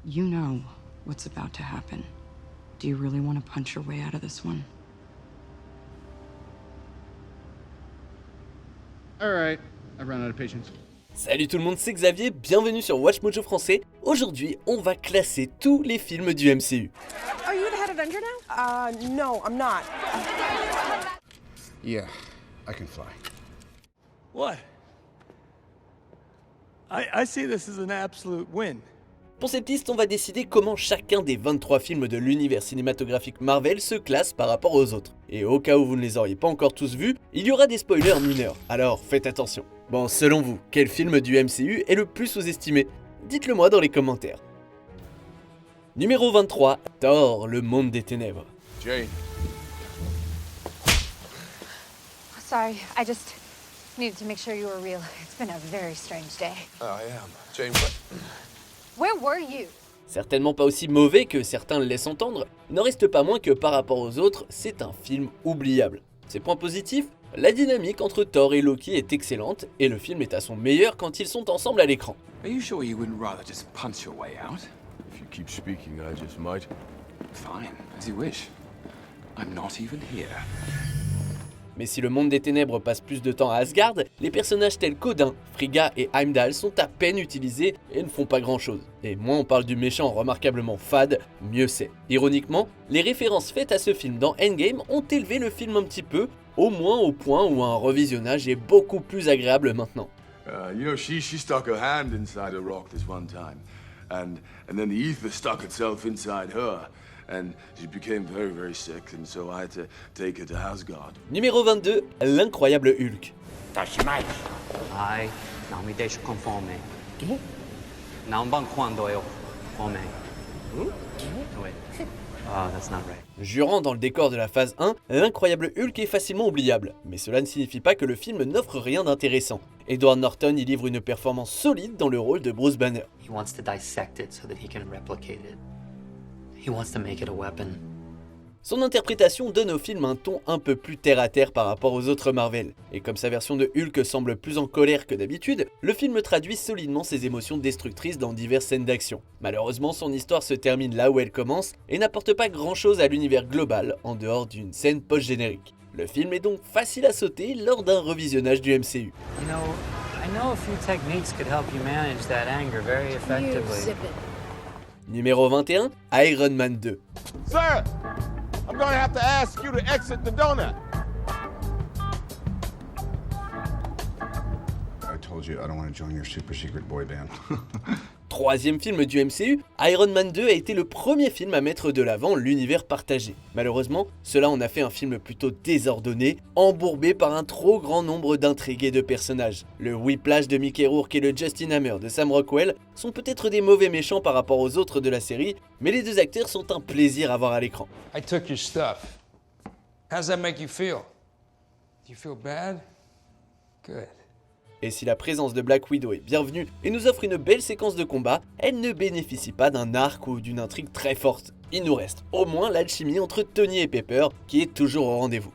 You know what's about to happen. Do you really want to punch your way out of this one? All right, I've run out of patience. Salut tout le monde, c'est Xavier, bienvenue sur Watch Mojo français. Aujourd'hui, on va classer tous les films du MCU. Are you the head Avenger now? No, I'm not. Yeah, I can fly. What? I see this as an absolute win. Pour cette liste, on va décider comment chacun des 23 films de l'univers cinématographique Marvel se classe par rapport aux autres. Et au cas où vous ne les auriez pas encore tous vus, il y aura des spoilers mineurs, alors faites attention. Bon, selon vous, quel film du MCU est le plus sous-estimé? Dites-le moi dans les commentaires. Numéro 23, Thor, le monde des ténèbres. Jane. Sorry, I just needed to make sure you were real. It's been a very strange day. I am. Jane, what? Where were you? Certainement pas aussi mauvais que certains le laissent entendre, il n'en reste pas moins que par rapport aux autres, c'est un film oubliable. Ses points positifs, la dynamique entre Thor et Loki est excellente, et le film est à son meilleur quand ils sont ensemble à l'écran. Are you sure you wouldn't rather just punch your way out? If you keep speaking, I just might. Fine, as you wish. I'm not even here. Mais si le monde des ténèbres passe plus de temps à Asgard, les personnages tels qu'Odin, Frigga et Heimdall sont à peine utilisés et ne font pas grand chose. Et moins on parle du méchant remarquablement fade, mieux c'est. Ironiquement, les références faites à ce film dans Endgame ont élevé le film un petit peu, au moins au point où un revisionnage est beaucoup plus agréable maintenant. She stuck her hand inside a rock this one time, and then the ether stuck itself inside her, and she became very, very sick, and so I had to take her to Asgard. Numéro 22, l'incroyable Hulk. Ai, não me deixe com fome. Não bom quando eu fome. Wait. Oh, that's not right. Jurant dans le décor de la phase 1, l'incroyable Hulk est facilement oubliable, mais cela ne signifie pas que le film n'offre rien d'intéressant. Edward Norton y livre une performance solide dans le rôle de Bruce Banner. He wants to dissect it so that he can replicate it. He wants to make it a weapon. Son interprétation donne au film un ton un peu plus terre-à-terre par rapport aux autres Marvel. Et comme sa version de Hulk semble plus en colère que d'habitude, le film traduit solidement ses émotions destructrices dans diverses scènes d'action. Malheureusement, son histoire se termine là où elle commence et n'apporte pas grand-chose à l'univers global en dehors d'une scène post-générique. Le film est donc facile à sauter lors d'un revisionnage du MCU. You know, I know a few techniques could help you manage that anger very effectively. Numéro 21, Iron Man 2. Sir! I'm gonna have to ask you to exit the donut. I told you I don't want to join your super secret boy band. Troisième film du MCU, Iron Man 2 a été le premier film à mettre de l'avant l'univers partagé. Malheureusement, cela en a fait un film plutôt désordonné, embourbé par un trop grand nombre d'intrigues et de personnages. Le Whiplash de Mickey Rourke et le Justin Hammer de Sam Rockwell sont peut-être des mauvais méchants par rapport aux autres de la série, mais les deux acteurs sont un plaisir à voir à l'écran. I took your stuff. How's that make you feel? Do you feel bad? Good. Et si la présence de Black Widow est bienvenue et nous offre une belle séquence de combat, elle ne bénéficie pas d'un arc ou d'une intrigue très forte. Il nous reste au moins l'alchimie entre Tony et Pepper qui est toujours au rendez-vous.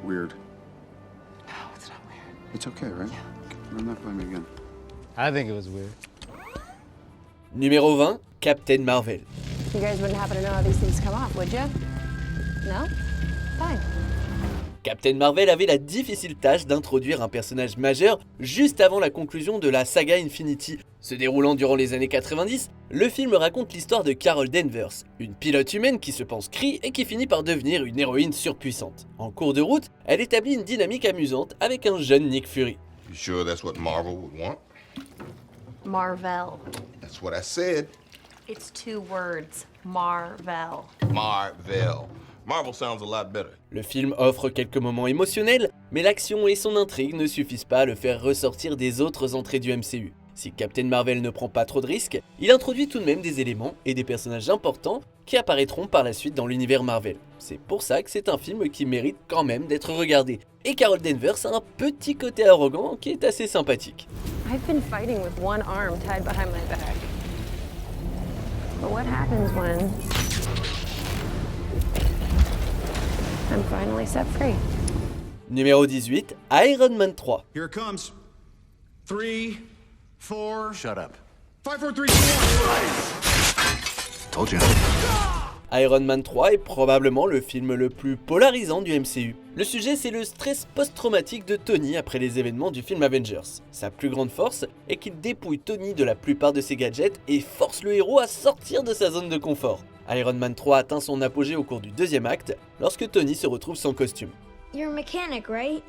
Weird. No, it's not weird. It's okay, right? Run that by me again. I think it was weird. Numéro 20, Captain Marvel. You guys wouldn't happen to know how these things come off, would you? No? Fine. Captain Marvel avait la difficile tâche d'introduire un personnage majeur juste avant la conclusion de la saga Infinity. Se déroulant durant les années 90, le film raconte l'histoire de Carol Danvers, une pilote humaine qui se pense Kree et qui finit par devenir une héroïne surpuissante. En cours de route, elle établit une dynamique amusante avec un jeune Nick Fury. You sure that's what Marvel would want? Marvel. That's what I said. It's 2 words. Marvel. Marvel. Marvel sounds a lot better. Le film offre quelques moments émotionnels, mais l'action et son intrigue ne suffisent pas à le faire ressortir des autres entrées du MCU. Si Captain Marvel ne prend pas trop de risques, il introduit tout de même des éléments et des personnages importants qui apparaîtront par la suite dans l'univers Marvel. C'est pour ça que c'est un film qui mérite quand même d'être regardé. Et Carol Danvers a un petit côté arrogant qui est assez sympathique. I've been fighting with one arm tied behind my back. But what happens when I'm finally set free? Numéro 18, Iron Man 3. Here it comes. 3, 4. Shut up. 5, 4, 3, 2, 1. Told you. Iron Man 3 est probablement le film le plus polarisant du MCU. Le sujet, c'est le stress post-traumatique de Tony après les événements du film Avengers. Sa plus grande force est qu'il dépouille Tony de la plupart de ses gadgets et force le héros à sortir de sa zone de confort. Iron Man 3 atteint son apogée au cours du deuxième acte, lorsque Tony se retrouve sans costume. You're a mechanic, right?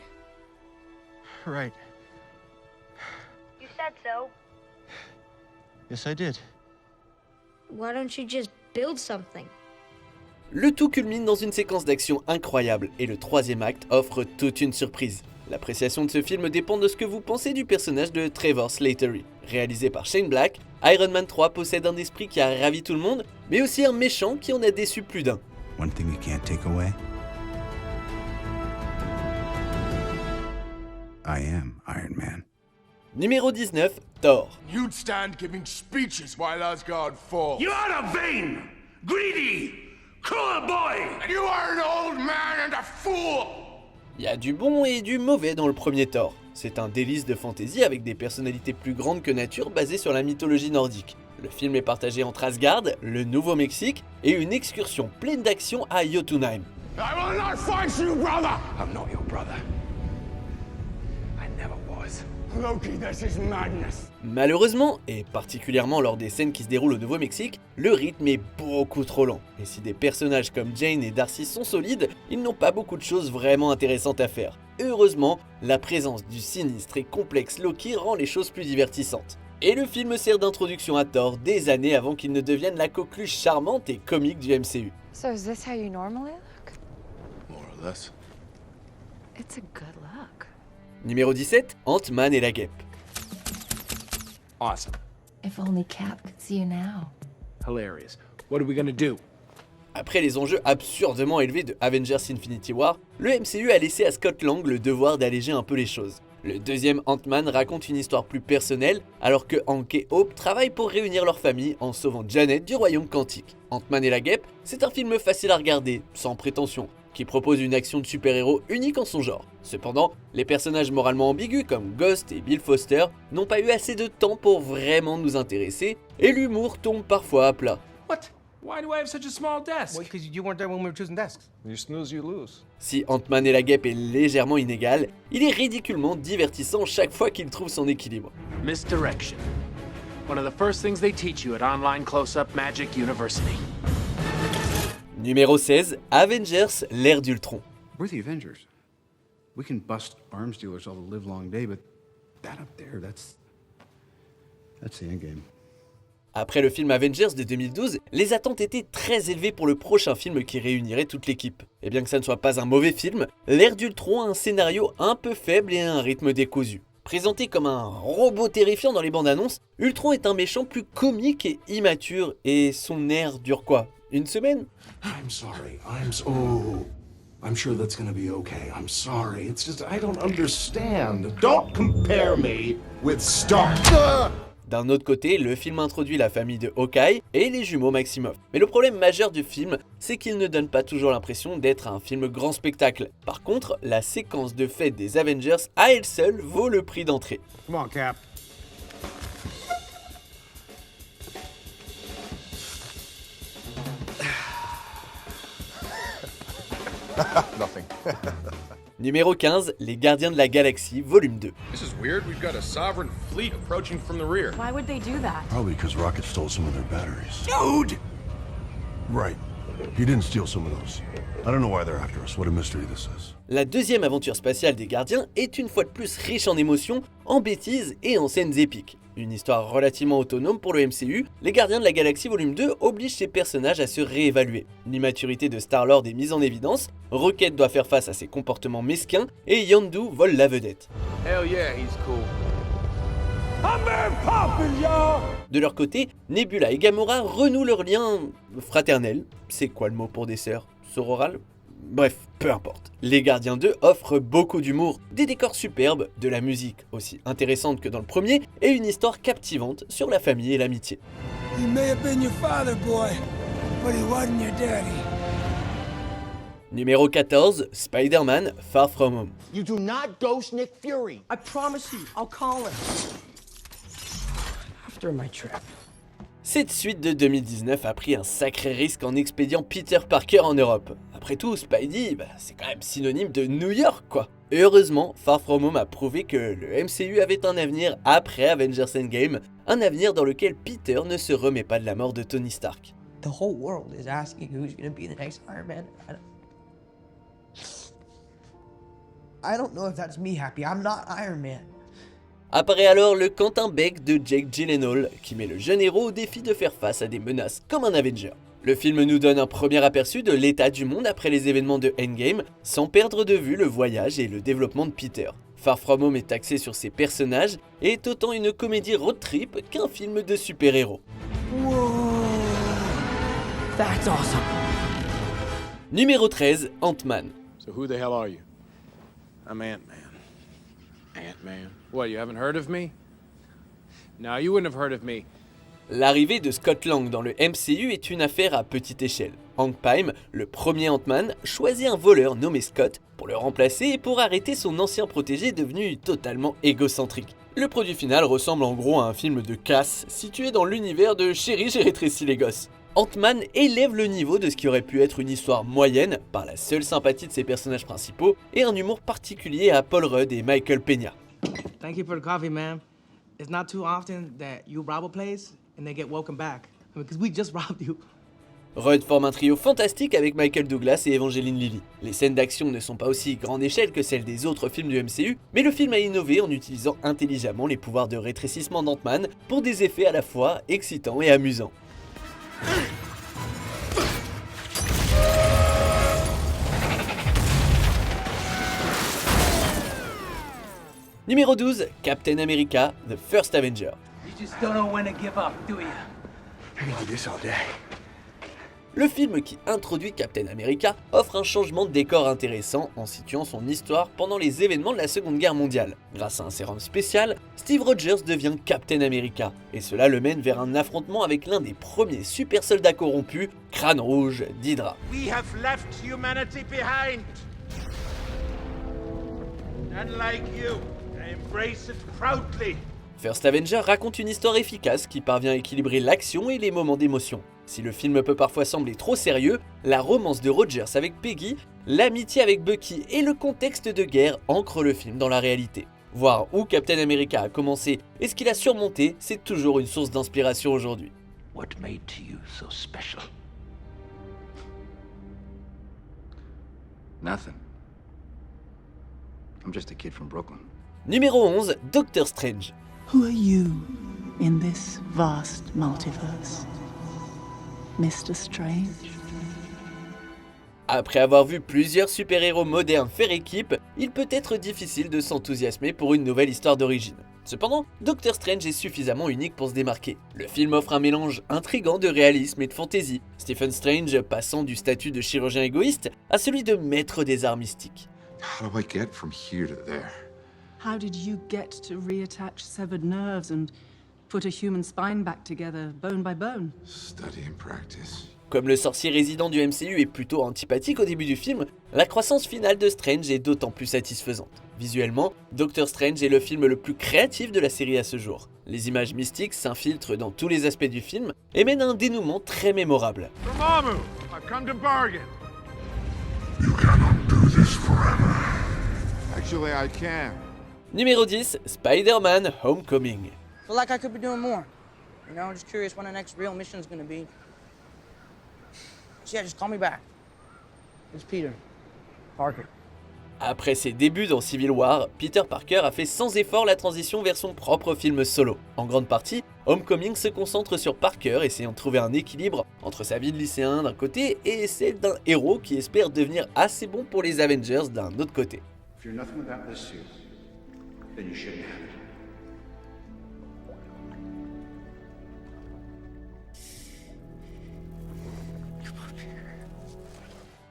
Right. You said so. Yes, I did. Why don't you just build something? Le tout culmine dans une séquence d'action incroyable et le troisième acte offre toute une surprise. L'appréciation de ce film dépend de ce que vous pensez du personnage de Trevor Slattery. Réalisé par Shane Black, Iron Man 3 possède un esprit qui a ravi tout le monde, mais aussi un méchant qui en a déçu plus d'un. One thing you can't take away. I am Iron Man. Numéro 19, Thor. You'd stand giving speeches while Asgard falls. You are a vain, greedy, cruel boy! And you are an old man and a fool! Il y a du bon et du mauvais dans le premier Thor. C'est un délice de fantaisie avec des personnalités plus grandes que nature basées sur la mythologie nordique. Le film est partagé entre Asgard, le Nouveau-Mexique et une excursion pleine d'action à Jotunheim. I will not fight you, brother! I'm not your brother. I never was. Loki, this is madness. Malheureusement, et particulièrement lors des scènes qui se déroulent au Nouveau-Mexique, le rythme est beaucoup trop lent. Et si des personnages comme Jane et Darcy sont solides, ils n'ont pas beaucoup de choses vraiment intéressantes à faire. Heureusement, la présence du sinistre et complexe Loki rend les choses plus divertissantes. Et le film sert d'introduction à Thor des années avant qu'il ne devienne la coqueluche charmante et comique du MCU. So is this how you normally look? More or less. It's a good look. Numéro 17, Ant-Man et la guêpe. Awesome. If only Cap could see you now. Hilarious. What are we gonna do? Après les enjeux absurdement élevés de Avengers Infinity War, le MCU a laissé à Scott Lang le devoir d'alléger un peu les choses. Le deuxième Ant-Man raconte une histoire plus personnelle, alors que Hank et Hope travaillent pour réunir leur famille en sauvant Janet du royaume quantique. Ant-Man et la guêpe, c'est un film facile à regarder, sans prétention, qui propose une action de super-héros unique en son genre. Cependant, les personnages moralement ambigus comme Ghost et Bill Foster n'ont pas eu assez de temps pour vraiment nous intéresser, et l'humour tombe parfois à plat. What? Why do I have such a small desk? Well, because you weren't there when we were choosing desks. You snooze, you lose. Si Ant-Man et la guêpe est légèrement inégal, il est ridiculement divertissant chaque fois qu'il trouve son équilibre. Misdirection. One of the first things they teach you at Online Close-Up Magic University. Numéro 16, Avengers, l'ère d'Ultron. We're the Avengers. We can bust arms dealers all the live long day, but that up there, that's the end game. Après le film Avengers de 2012, les attentes étaient très élevées pour le prochain film qui réunirait toute l'équipe. Et bien que ça ne soit pas un mauvais film, l'ère d'Ultron a un scénario un peu faible et un rythme décousu. Présenté comme un robot terrifiant dans les bandes annonces, Ultron est un méchant plus comique et immature, et son air dure quoi? Une semaine? I'm sorry. I'm sure that's gonna be okay. I'm sorry. It's just, I don't understand. Don't compare me with Stark. D'un autre côté, le film introduit la famille de Hawkeye et les jumeaux Maximoff. Mais le problème majeur du film, c'est qu'il ne donne pas toujours l'impression d'être un film grand spectacle. Par contre, la séquence de fête des Avengers à elle seule vaut le prix d'entrée. Come on, Cap. Nothing. Numéro 15, Les Gardiens de la Galaxie, volume 2. This is weird. We've got a sovereign fleet approaching from the rear. Why would they do that? Probably because Rocket stole some of their batteries. Dude! Right. He didn't steal some of those. I don't know why they're after us. What a mystery this is. La deuxième aventure spatiale des Gardiens est une fois de plus riche en émotions, en bêtises et en scènes épiques. Une histoire relativement autonome pour le MCU, Les Gardiens de la Galaxie volume 2 oblige ses personnages à se réévaluer. L'immaturité de Star-Lord est mise en évidence, Rocket doit faire face à ses comportements mesquins et Yondu vole la vedette. Hell yeah, he's cool. De leur côté, Nebula et Gamora renouent leur lien fraternel. C'est quoi le mot pour des sœurs? Sororal? Bref, peu importe. Les Gardiens 2 offrent beaucoup d'humour, des décors superbes, de la musique aussi intéressante que dans le premier, et une histoire captivante sur la famille et l'amitié. He may have been your father, boy, but he wasn't your daddy. Numéro 14, Spider-Man Far From Home. You do not ghost Nick Fury. I promise you, I'll call him. After my trip. Cette suite de 2019 a pris un sacré risque en expédiant Peter Parker en Europe. Après tout, Spidey, c'est quand même synonyme de New York quoi. Et heureusement, Far From Home a prouvé que le MCU avait un avenir après Avengers Endgame, un avenir dans lequel Peter ne se remet pas de la mort de Tony Stark. The whole world is asking who's going to be the next Iron Man. I don't know if that's me happy. I'm not Iron Man. Apparaît alors le Quentin Beck de Jake Gyllenhaal, qui met le jeune héros au défi de faire face à des menaces comme un Avenger. Le film nous donne un premier aperçu de l'état du monde après les événements de Endgame, sans perdre de vue le voyage et le développement de Peter. Far From Home est axé sur ses personnages et est autant une comédie road trip qu'un film de super-héros. Whoa, that's awesome. Numéro 13, Ant-Man. So who the hell are you? I'm Ant-Man. Ant-Man? What, you haven't heard of me? No, you wouldn't have heard of me. L'arrivée de Scott Lang dans le MCU est une affaire à petite échelle. Hank Pym, le premier Ant-Man, choisit un voleur nommé Scott pour le remplacer et pour arrêter son ancien protégé devenu totalement égocentrique. Le produit final ressemble en gros à un film de casse situé dans l'univers de Chérie, j'ai rétréci les gosses. Ant-Man élève le niveau de ce qui aurait pu être une histoire moyenne par la seule sympathie de ses personnages principaux et un humour particulier à Paul Rudd et Michael Peña. Thank you for the coffee, ma'am. It's not too often that you rob a place and they get welcome back. Because we just robbed you. Rudd forme un trio fantastique avec Michael Douglas et Evangeline Lilly. Les scènes d'action ne sont pas aussi grande échelle que celles des autres films du MCU, mais le film a innové en utilisant intelligemment les pouvoirs de rétrécissement d'Ant-Man pour des effets à la fois excitants et amusants. Numéro 12, Captain America, The First Avenger. You just don't know when to give up, do you? I can do this all day. Le film qui introduit Captain America offre un changement de décor intéressant en situant son histoire pendant les événements de la Seconde Guerre mondiale. Grâce à un sérum spécial, Steve Rogers devient Captain America, et cela le mène vers un affrontement avec l'un des premiers super soldats corrompus, Crâne Rouge d'Hydra. We have left humanity behind. And like you, I embrace it proudly. First Avenger raconte une histoire efficace qui parvient à équilibrer l'action et les moments d'émotion. Si le film peut parfois sembler trop sérieux, la romance de Rogers avec Peggy, l'amitié avec Bucky et le contexte de guerre ancrent le film dans la réalité. Voir où Captain America a commencé et ce qu'il a surmonté, c'est toujours une source d'inspiration aujourd'hui. What made to you so special? Nothing. I'm just a kid from Brooklyn. Numéro 11, Doctor Strange. Who are you in this vast multiverse? Mr. Strange? Après avoir vu plusieurs super-héros modernes faire équipe, il peut être difficile de s'enthousiasmer pour une nouvelle histoire d'origine. Cependant, Doctor Strange est suffisamment unique pour se démarquer. Le film offre un mélange intrigant de réalisme et de fantaisie, Stephen Strange passant du statut de chirurgien égoïste à celui de maître des arts mystiques. How do I get from here to there? How did you get to reattach severed nerves and put a human spine back together, bone by bone? Study and practice. Comme le sorcier résident du MCU est plutôt antipathique au début du film, la croissance finale de Strange est d'autant plus satisfaisante. Visuellement, Doctor Strange est le film le plus créatif de la série à ce jour. Les images mystiques s'infiltrent dans tous les aspects du film et mènent à un dénouement très mémorable. Dormammu, I've come to bargain. You cannot do this forever. Actually, I can. Numéro 10, Spider-Man Homecoming. Feel like I could be doing more. You know, just curious when the next real mission's gonna be. So yeah, just call me back. It's Peter Parker. Après ses débuts dans Civil War, Peter Parker a fait sans effort la transition vers son propre film solo. En grande partie, Homecoming se concentre sur Parker essayant de trouver un équilibre entre sa vie de lycéen d'un côté et celle d'un héros qui espère devenir assez bon pour les Avengers d'un autre côté. If you're nothing without this suit, then you shouldn't have it.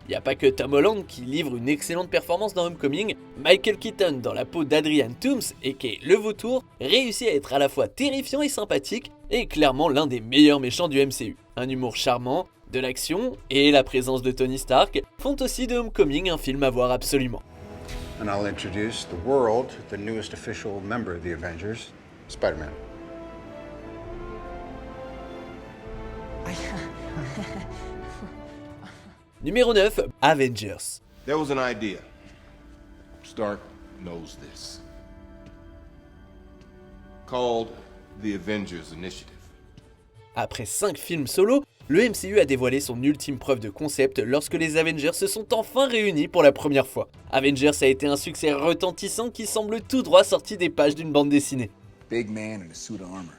Il n'y a pas que Tom Holland qui livre une excellente performance dans Homecoming, Michael Keaton dans la peau d'Adrian Toomes, a.k.a. le vautour, réussit à être à la fois terrifiant et sympathique, et est clairement l'un des meilleurs méchants du MCU. Un humour charmant, de l'action et la présence de Tony Stark font aussi de Homecoming un film à voir absolument. And I'll introduce the world, the newest official member of the Avengers, Spider-Man. Numéro 9, Avengers. There was an idea. Stark knows this. Called the Avengers Initiative. Après 5 films solo, le MCU a dévoilé son ultime preuve de concept lorsque les Avengers se sont enfin réunis pour la première fois. Avengers a été un succès retentissant qui semble tout droit sorti des pages d'une bande dessinée. Big man in a suit of armor.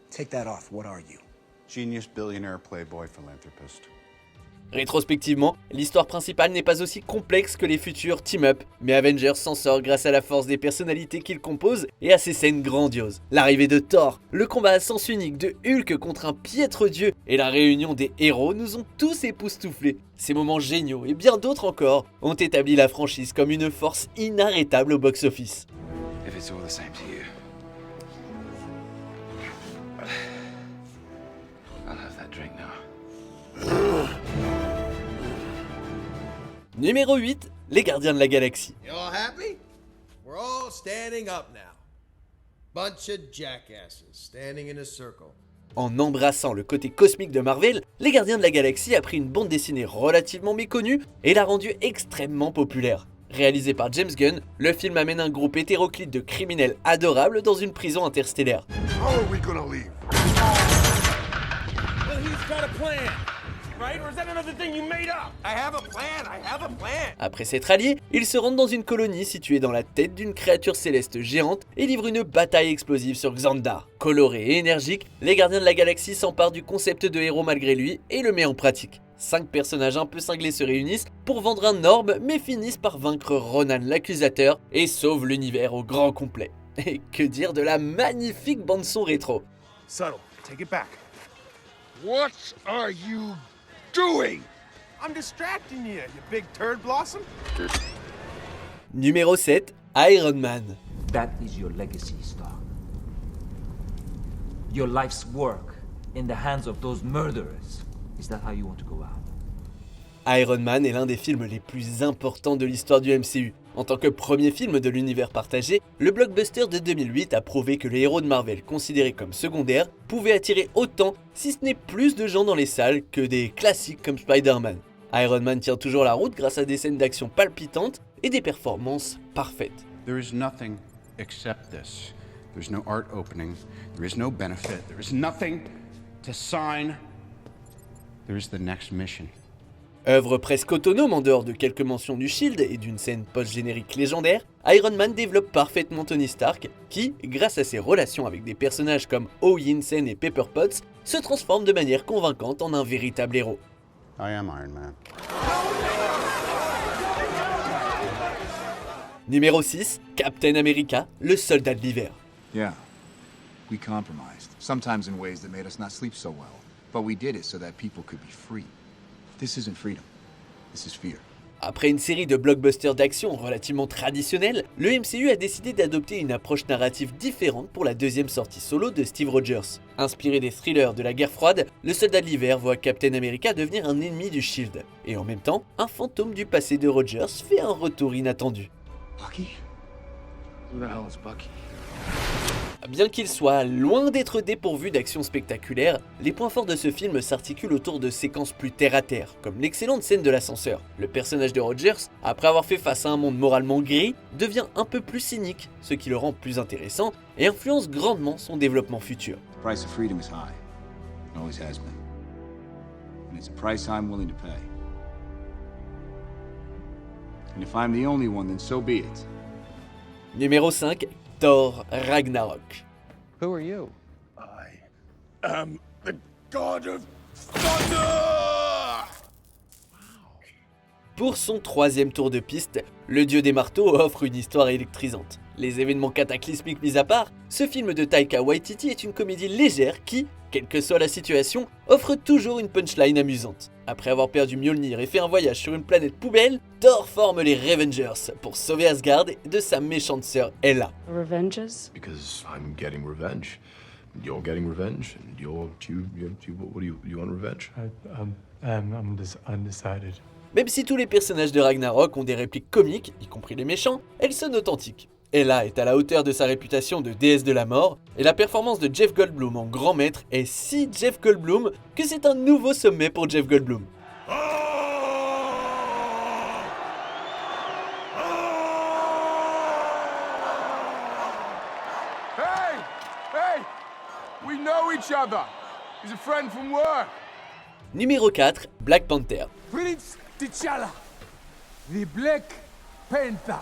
Take that off, what are you? Genius, billionaire, playboy, philanthropist. Rétrospectivement, l'histoire principale n'est pas aussi complexe que les futurs team-up, mais Avengers s'en sort grâce à la force des personnalités qu'il compose et à ses scènes grandioses. L'arrivée de Thor, le combat à sens unique de Hulk contre un piètre dieu et la réunion des héros nous ont tous époustouflés. Ces moments géniaux et bien d'autres encore ont établi la franchise comme une force inarrêtable au box-office. If it's all the same to you, I'll have that drink now. Numéro 8, les Gardiens de la Galaxie. You all happy? We're all standing up now. Bunch of jackasses standing in a circle. En embrassant le côté cosmique de Marvel, les Gardiens de la Galaxie a pris une bande dessinée relativement méconnue et l'a rendue extrêmement populaire. Réalisé par James Gunn, le film amène un groupe hétéroclite de criminels adorables dans une prison interstellaire. How are we gonna leave? Well, he's got a plan, right? Or is that another thing you made up? I have a plan. I have a plan. Après s'être alliés, ils se rendent dans une colonie située dans la tête d'une créature céleste géante et livrent une bataille explosive sur Xandar. Coloré et énergique, les Gardiens de la Galaxie s'emparent du concept de héros malgré lui et le met en pratique. 5 personnages un peu cinglés se réunissent pour vendre un orbe mais finissent par vaincre Ronan l'accusateur et sauvent l'univers au grand complet. Et que dire de la magnifique bande-son rétro. Subtle, take it back. What are you doing? I'm distracting you, you big turd blossom. Numéro 7, Iron Man. That is your legacy, Stark. Your life's work in the hands of those murderers. Is that how you want to go out? Iron Man est l'un des films les plus importants de l'histoire du MCU. En tant que premier film de l'univers partagé, le blockbuster de 2008 a prouvé que les héros de Marvel considérés comme secondaires pouvaient attirer autant, si ce n'est plus de gens dans les salles que des classiques comme Spider-Man. Iron Man tient toujours la route grâce à des scènes d'action palpitantes et des performances parfaites. There is nothing except this. There's no art opening. There is no benefit. There is nothing to sign. There is the next mission. Œuvre presque autonome en dehors de quelques mentions du Shield et d'une scène post-générique légendaire, Iron Man développe parfaitement Tony Stark qui, grâce à ses relations avec des personnages comme Ho Yinsen et Pepper Potts, se transforme de manière convaincante en un véritable héros. I am Iron Man. Numéro 6, Captain America, le soldat de l'hiver. Yeah, we compromised. Sometimes in ways that made us not sleep so well. But we did it so that people could be free. This isn't freedom. This is fear. Après une série de blockbusters d'action relativement traditionnels, le MCU a décidé d'adopter une approche narrative différente pour la deuxième sortie solo de Steve Rogers. Inspiré des thrillers de la guerre froide, le soldat de l'hiver voit Captain America devenir un ennemi du Shield. Et en même temps, un fantôme du passé de Rogers fait un retour inattendu. Bucky? Who the hell is Bucky? Bien qu'il soit loin d'être dépourvu d'actions spectaculaires, les points forts de ce film s'articulent autour de séquences plus terre-à-terre, comme l'excellente scène de l'ascenseur. Le personnage de Rogers, après avoir fait face à un monde moralement gris, devient un peu plus cynique, ce qui le rend plus intéressant et influence grandement son développement futur. The price of freedom is high. It always has been. And it's a price I'm willing to pay. And if I'm the only one, then so be it. Numéro 5, Thor Ragnarok. Who are you? I am the god of thunder! Pour son troisième tour de piste, le dieu des marteaux offre une histoire électrisante. Les événements cataclysmiques mis à part, ce film de Taika Waititi est une comédie légère qui, quelle que soit la situation, offre toujours une punchline amusante. Après avoir perdu Mjolnir et fait un voyage sur une planète poubelle, Thor forme les Revengers pour sauver Asgard de sa méchante sœur Hela. Revengers? Because I'm getting revenge. You're getting revenge. And what do you want revenge? I'm undecided. Même si tous les personnages de Ragnarok ont des répliques comiques, y compris les méchants, elles sonnent authentiques. Ella est à la hauteur de sa réputation de déesse de la mort, et la performance de Jeff Goldblum en grand maître est si Jeff Goldblum que c'est un nouveau sommet pour Jeff Goldblum. Hey! Hey! We know each other. He's a friend from work. Numéro 4, Black Panther. Prince T'Challa, the Black Panther.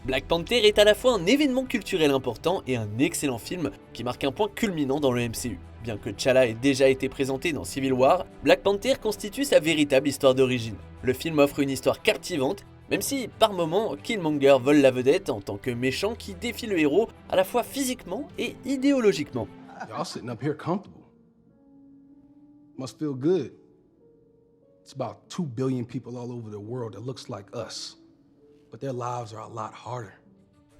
Black Panther est à la fois un événement culturel important et un excellent film qui marque un point culminant dans le MCU. Bien que T'Challa ait déjà été présenté dans Civil War, Black Panther constitue sa véritable histoire d'origine. Le film offre une histoire captivante, même si, par moments, Killmonger vole la vedette en tant que méchant qui défie le héros à la fois physiquement et idéologiquement. Y'all sitting up here comfortable. Must feel good. It's about 2 billion people all over the world that looks like us, but their lives are a lot harder.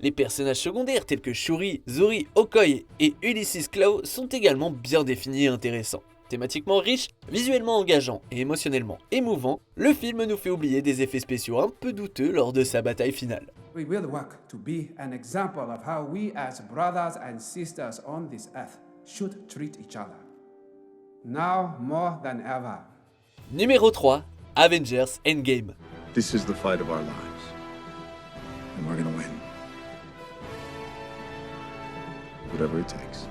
Les personnages secondaires tels que Shuri, Zuri, Okoye et Ulysses Klaue sont également bien définis et intéressants. Thématiquement riche, visuellement engageant et émotionnellement émouvant, le film nous fait oublier des effets spéciaux un peu douteux lors de sa bataille finale. We will work to be an example of how we as brothers and sisters on this earth should treat each other. Now more than ever. Numéro 3, Avengers Endgame. This is the fight of our lives. And we're gonna win. Whatever it takes.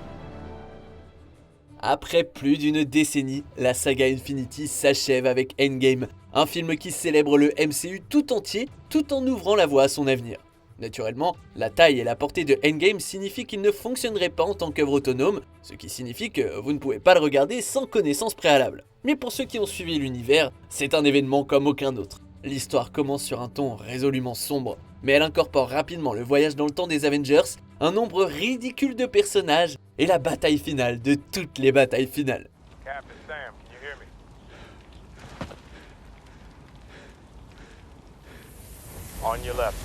Après plus d'une décennie, la saga Infinity s'achève avec Endgame, un film qui célèbre le MCU tout entier, tout en ouvrant la voie à son avenir. Naturellement, la taille et la portée de Endgame signifient qu'il ne fonctionnerait pas en tant qu'œuvre autonome, ce qui signifie que vous ne pouvez pas le regarder sans connaissance préalable. Mais pour ceux qui ont suivi l'univers, c'est un événement comme aucun autre. L'histoire commence sur un ton résolument sombre, mais elle incorpore rapidement le voyage dans le temps des Avengers, un nombre ridicule de personnages et la bataille finale de toutes les batailles finales. Captain Sam, can you hear me? On your left.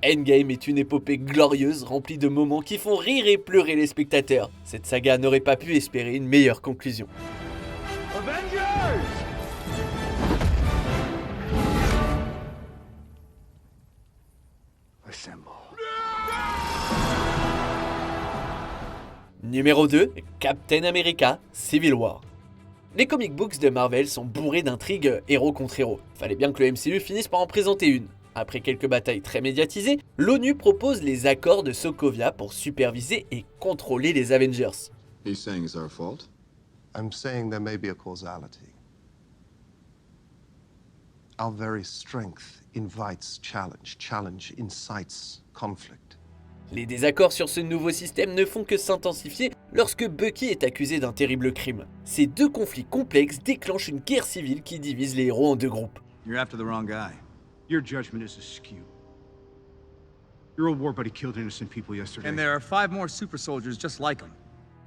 Endgame est une épopée glorieuse remplie de moments qui font rire et pleurer les spectateurs. Cette saga n'aurait pas pu espérer une meilleure conclusion. Avengers! Assemble. Numéro 2, Captain America Civil War. Les comic books de Marvel sont bourrés d'intrigues héros contre héros. Fallait bien que le MCU finisse par en présenter une. Après quelques batailles très médiatisées, l'ONU propose les accords de Sokovia pour superviser et contrôler les Avengers. He's saying it's our fault? I'm saying there may be a causality. Our very strength invites challenge. Challenge incites conflict. Les désaccords sur ce nouveau système ne font que s'intensifier lorsque Bucky est accusé d'un terrible crime. Ces deux conflits complexes déclenchent une guerre civile qui divise les héros en deux groupes. You're after the wrong guy. Your judgment is askew. Your old war buddy killed innocent people yesterday. And there are 5 more super soldiers just like him.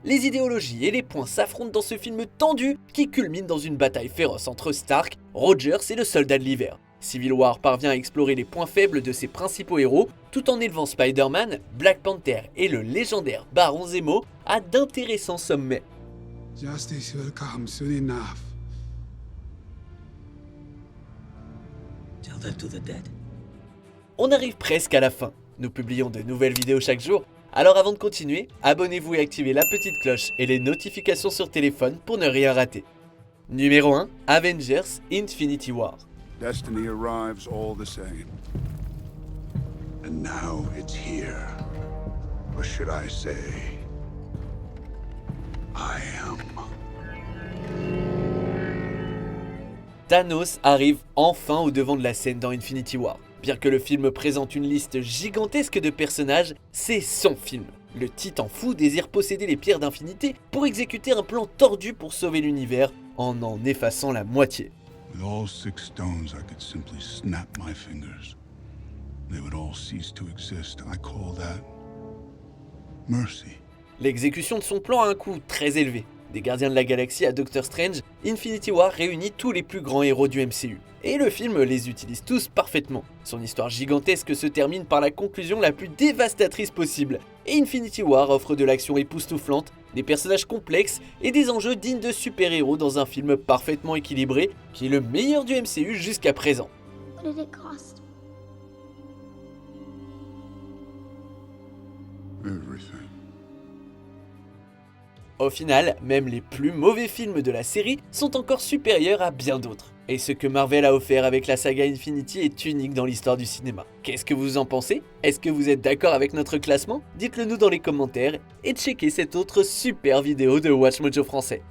Les idéologies et les points s'affrontent dans ce film tendu qui culmine dans une bataille féroce entre Stark, Rogers et le soldat de l'hiver. Civil War parvient à explorer les points faibles de ses principaux héros tout en élevant Spider-Man, Black Panther et le légendaire Baron Zemo à d'intéressants sommets. Justice will come soon enough. Tell that to the dead. On arrive presque à la fin. Nous publions de nouvelles vidéos chaque jour. Alors avant de continuer, abonnez-vous et activez la petite cloche et les notifications sur téléphone pour ne rien rater. Numéro 1, Avengers Infinity War. Destiny arrives all the same. And now it's here. Or should I say, I am. Thanos arrive enfin au devant de la scène dans Infinity War. Bien que le film présente une liste gigantesque de personnages, c'est son film. Le titan fou désire posséder les pierres d'infinité pour exécuter un plan tordu pour sauver l'univers en effaçant la moitié. With all 6 stones, I could simply snap my fingers. They would all cease to exist. I call that mercy. L'exécution de son plan a un coût très élevé. Des Gardiens de la Galaxie à Doctor Strange, Infinity War réunit tous les plus grands héros du MCU. Et le film les utilise tous parfaitement. Son histoire gigantesque se termine par la conclusion la plus dévastatrice possible. et Infinity War offre de l'action époustouflante, des personnages complexes et des enjeux dignes de super-héros dans un film parfaitement équilibré qui est le meilleur du MCU jusqu'à présent. What did it cost? Everything. Au final, même les plus mauvais films de la série sont encore supérieurs à bien d'autres. Et ce que Marvel a offert avec la saga Infinity est unique dans l'histoire du cinéma. Qu'est-ce que vous en pensez? Est-ce que vous êtes d'accord avec notre classement? Dites-le nous dans les commentaires et checkez cette autre super vidéo de WatchMojo français.